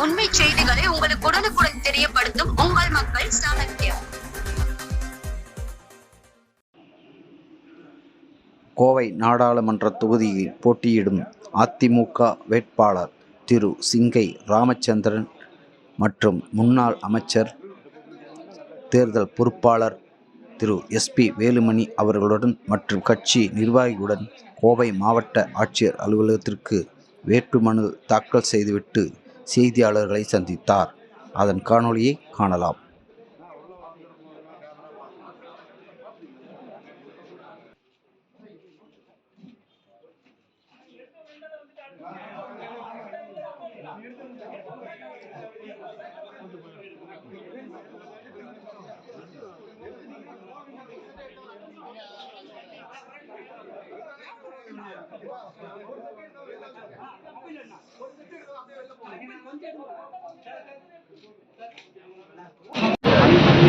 உண்மை செய்திகளை உங்களுக்கு உடனுக்குடன் தெரியப்படுத்தும் உங்கள் மக்கள் சாணக்கியா. கோவை நாடாளுமன்ற தொகுதியில் போட்டியிடும் அதிமுக வேட்பாளர் திரு சிங்கை ராமச்சந்திரன் மற்றும் முன்னாள் அமைச்சர் தேர்தல் பொறுப்பாளர் திரு SP வேலுமணி அவர்களுடன் மற்றும் கட்சி நிர்வாகிகளுடன் கோவை மாவட்ட ஆட்சியர் அலுவலகத்திற்கு வேட்புமனு தாக்கல் செய்துவிட்டு செய்தியாளர்களை சந்தித்தார். அதன் காணொளியை காணலாம்.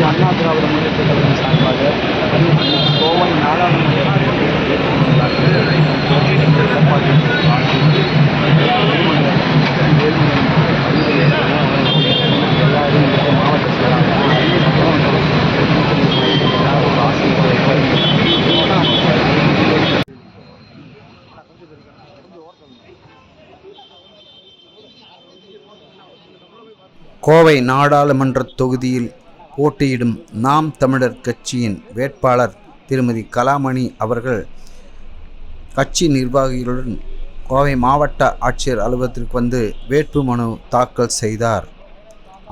அண்ணா திராவிட முன்னேற்ற கழகம் சார்பாக கோவை நாடாளுமன்ற கோவை நாடாளுமன்ற தொகுதியில் போட்டியிடும் நாம் தமிழர் கட்சியின் வேட்பாளர் திருமதி கலாமணி அவர்கள் கட்சி நிர்வாகிகளுடன் கோவை மாவட்ட ஆட்சியர் அலுவலகத்திற்கு வந்து வேட்புமனு தாக்கல் செய்தார்.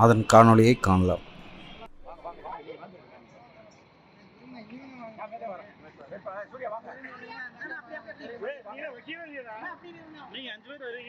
அதன் காணொளியை காணலாம்.